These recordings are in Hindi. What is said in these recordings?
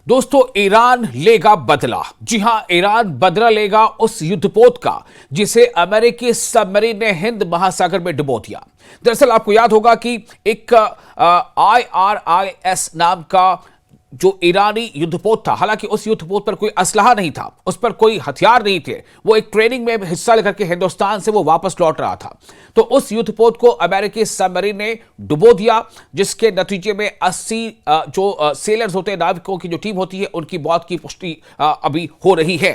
दोस्तों, ईरान लेगा बदला। जी हां, ईरान बदला लेगा उस युद्धपोत का जिसे अमेरिकी सबमरीन ने हिंद महासागर में डुबो दिया। दरअसल आपको याद होगा कि एक IRIS नाम का जो ईरानी युद्धपोत था, हालांकि उस युद्धपोत पर कोई असलहा नहीं था, उस पर कोई हथियार नहीं थे। वो एक ट्रेनिंग में हिस्सा लेकर के हिंदुस्तान से वो वापस लौट रहा था। तो उस युद्धपोत को अमेरिकी सबमरीन ने डुबो दिया, जिसके नतीजे में 80 जो सेलर्स होते हैं, नाविकों की जो टीम होती है, उनकी मौत की पुष्टि अभी हो रही है।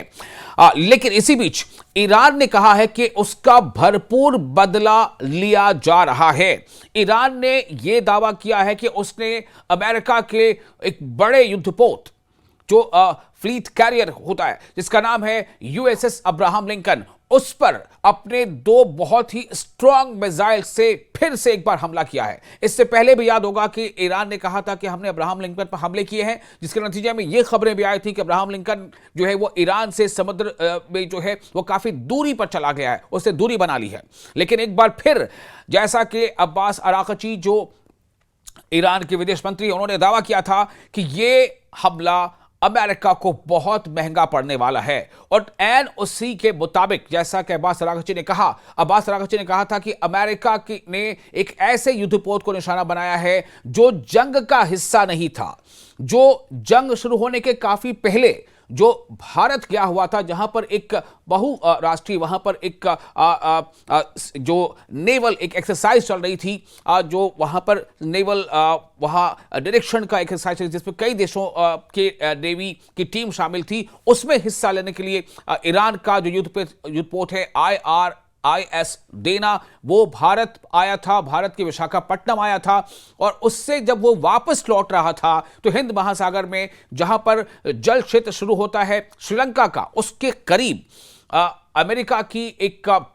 लेकिन इसी बीच ईरान ने कहा है कि उसका भरपूर बदला लिया जा रहा है। ईरान ने यह दावा किया है कि उसने अमेरिका के एक बड़े युद्धपोत जो फ्लीट कैरियर होता है, जिसका नाम है USS अब्राहम लिंकन, उस पर अपने दो बहुत ही स्ट्रांग मिसाइल से फिर से एक बार हमला किया है। इससे पहले भी याद होगा कि ईरान ने कहा था कि हमने अब्राहम लिंकन पर हमले किए हैं, जिसके नतीजे में ये खबरें भी आई थी कि अब्राहम लिंकन जो है वो ईरान से समुद्र में जो है वो काफी दूरी पर चला गया है, उससे दूरी बना ली है। लेकिन एक बार फिर, जैसा कि अब्बास अरागची जो ईरान के विदेश मंत्री, उन्होंने दावा किया था कि ये हमला अमेरिका को बहुत महंगा पड़ने वाला है। और एन उसी के मुताबिक, जैसा कि अब्बास अरागची ने कहा था कि अमेरिका ने एक ऐसे युद्धपोत को निशाना बनाया है जो जंग का हिस्सा नहीं था, जो जंग शुरू होने के काफी पहले जो भारत गया हुआ था, जहां पर एक बहुराष्ट्रीय, वहां पर एक जो नेवल एक एक्सरसाइज चल रही थी, जो वहां पर नेवल वहां डायरेक्शन का एक्सरसाइज चल रही, जिसमें कई देशों के नेवी की टीम शामिल थी। उसमें हिस्सा लेने के लिए ईरान का जो युद्धपोत है IRIS देना, वो भारत आया था, भारत के विशाखापट्टनम आया था। और उससे जब वो वापस लौट रहा था तो हिंद महासागर में, जहां पर जल क्षेत्र शुरू होता है श्रीलंका का, उसके करीब अमेरिका की एक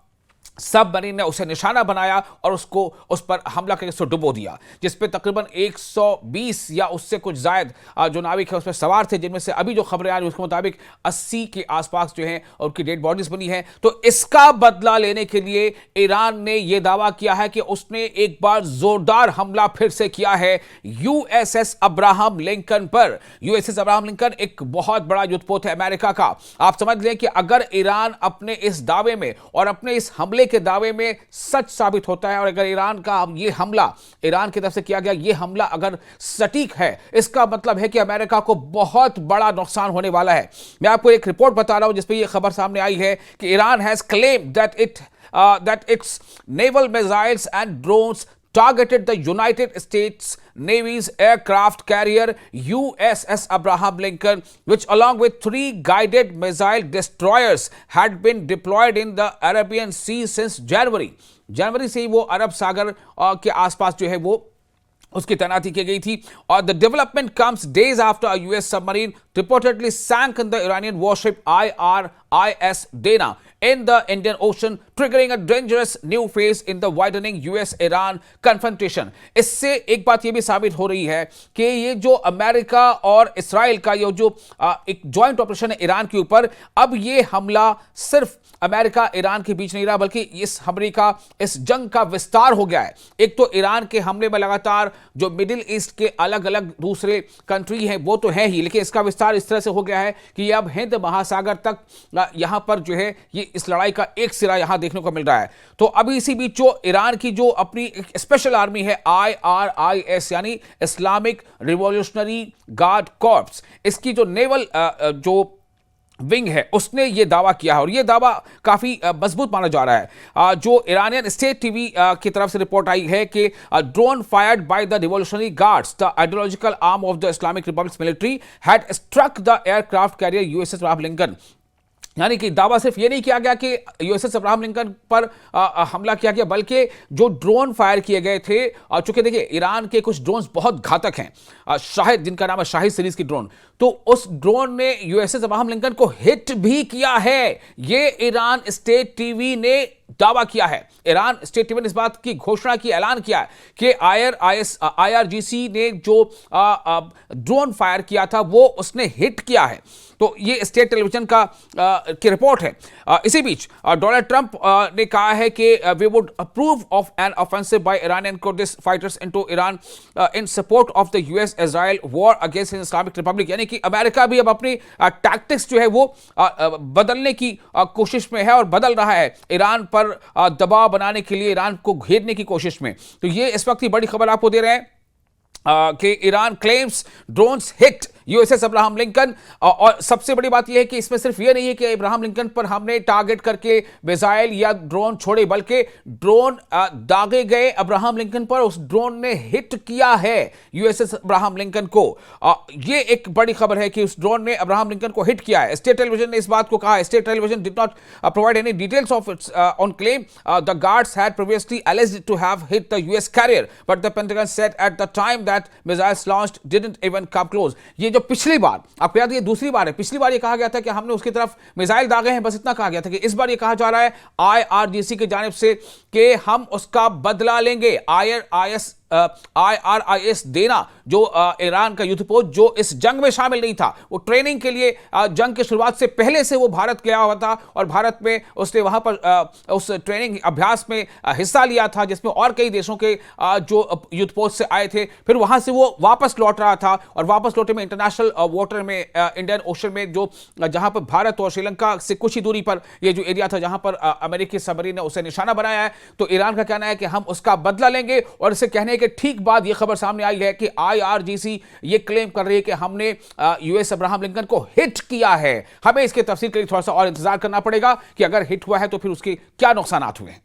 सबमरीन ने उसे निशाना बनाया और उसको उस पर हमला करके उसको डुबो दिया, जिसपे तकरीबन 120 या उससे कुछ जायद जो नाविक है उसमें सवार थे, जिनमें से अभी जो खबरें आ रही हैं उसके मुताबिक 80 के आसपास जो हैं उनकी डेड बॉडीज बनी है। तो इसका बदला लेने के लिए ईरान ने यह दावा किया है कि उसने एक बार जोरदार हमला फिर से किया है USS अब्राहम लिंकन पर। USS अब्राहम लिंकन एक बहुत बड़ा युद्धपोत है अमेरिका का। आप समझ लें कि अगर ईरान अपने इस दावे में और अपने इस हमले के दावे में सच साबित होता है, और अगर ईरान का ये हमला, ईरान की तरफ से किया गया ये हमला अगर सटीक है, इसका मतलब है कि अमेरिका को बहुत बड़ा नुकसान होने वाला है। मैं आपको एक रिपोर्ट बता रहा हूं जिसपे ये खबर सामने आई है कि Iran has claimed that its naval missiles and drones targeted the United States Navy's aircraft carrier USS Abraham Lincoln, which along with 3 guided missile destroyers had been deployed in the Arabian Sea since January. जनवरी से ही वो अरब सागर के आसपास जो है वो उसकी तैनाती की गई थी। और the development comes days after a US submarine reportedly sank in the Iranian warship IRIS Dana in the Indian Ocean, triggering a dangerous new phase in the widening US-Iran confrontation. इससे एक बात ये भी साबित हो रही है कि ये जो अमेरिका और इस्राइल का ये जो एक जॉइंट ऑपरेशन है ईरान के ऊपर, अब ये हमला सिर्फ अमेरिका ईरान के बीच नहीं रहा, बल्कि इस हमले का, इस जंग का विस्तार हो गया है। एक तो ईरान के हमले में लगातार जो मिडिल ईस्ट के अलग अलग दूसरे कंट्री हैं वो तो है ही, लेकिन इसका विस्तार इस तरह से हो गया है कि अब हिंद महासागर तक यहां पर जो है ये इस लड़ाई का एक सिरा यहां देखने को मिल रहा है। तो अभी इसी बीच जो ईरान की जो अपनी स्पेशल आर्मी है IRIS, यानी इस्लामिक रिवॉल्यूशनरी गार्ड कॉर्प्स, इसकी जो नेवल जो विंग है, उसने ये दावा किया है और ये दावा काफी मजबूत माना जा रहा है। जो ईरानियन स्टेट टीवी की तरफ से रिपोर्ट आई है कि drone fired by the Revolutionary Guards, the ideological arm of the Islamic Republic military, had struck the aircraft carrier USS Abraham Lincoln. यानी कि दावा सिर्फ ये नहीं किया गया कि USS अब्राहम लिंकन पर हमला किया गया, बल्कि जो ड्रोन फायर किए गए थे, चूंकि देखिए ईरान के कुछ ड्रोन्स बहुत घातक हैं, शाहिद, जिनका नाम है शाहिद सीरीज की ड्रोन, तो उस ड्रोन ने USS अब्राहम लिंकन को हिट भी किया है। ये ईरान स्टेट टीवी ने दावा किया है। ईरान स्टेट टीवी ने इस बात की घोषणा की, ऐलान किया है कि IRGC ने जो ड्रोन फायर किया था वो उसने हिट किया है। तो ये स्टेट टेलीविजन की रिपोर्ट है। इसी बीच डोनाल्ड ट्रंप ने कहा है कि we would approve of an offensive by Iranian Kurdish fighters into Iran in support of the US Israel war against Islamic Republic. यानी कि अमेरिका भी अब अपनी टैक्टिक्स जो है वो बदलने की कोशिश में है और बदल रहा है ईरान पर दबाव बनाने के लिए, ईरान को घेरने की कोशिश में। तो ये इस वक्त की बड़ी खबर आपको दे रहे हैं कि Iran claims drones hit USS Abraham Lincoln. और सबसे बड़ी बात यह है कि इसमें सिर्फ यह नहीं है कि अब्राहम लिंकन पर हमने टारगेट करके मिसाइल या ड्रोन छोड़े, बल्कि ड्रोन दागे गए अब्राहम लिंकन पर, उस ड्रोन ने हिट किया है USS अब्राहम लिंकन को। यह एक बड़ी खबर है कि उस ड्रोन ने अब्राहम लिंकन को हिट किया है। स्टेट टेलीविजन ने इस बात को कहा। State television did not provide any details of its on claim the guards had previously alleged to have hit the US carrier, but the Pentagon said at the time that missiles launched didn't even come close। ये जो पिछली बार, आपको याद है, ये दूसरी बार है। पिछली बार ये कहा गया था कि हमने उसकी तरफ मिसाइल दागे हैं, बस इतना कहा गया था। कि इस बार ये कहा जा रहा है IRGC की जानिब से कि हम उसका बदला लेंगे। IRIS देना, जो ईरान का युद्धपोत जो इस जंग में शामिल नहीं था, वो ट्रेनिंग के लिए जंग की शुरुआत से पहले से वो भारत गया हुआ था और भारत में उसने वहां पर उस ट्रेनिंग अभ्यास में हिस्सा लिया था, जिसमें और कई देशों के जो युद्धपोत से आए थे। फिर वहां से वो वापस लौट रहा था और वापस लौटे में इंटरनेशनल वाटर में, इंडियन ओशन में, जो जहां पर भारत और श्रीलंका से कुछ ही दूरी पर ये जो एरिया था जहां पर अमेरिकी सबमरीन ने उसे निशाना बनाया है। तो ईरान का कहना है कि हम उसका बदला लेंगे। और इसे कहने के ठीक बाद यह खबर सामने आई है कि IRGC ये क्लेम कर रही है कि हमने US अब्राहम लिंकन को हिट किया है। हमें इसके तफसील के लिए थोड़ा सा और इंतजार करना पड़ेगा कि अगर हिट हुआ है तो फिर उसके क्या नुकसान हुए हैं।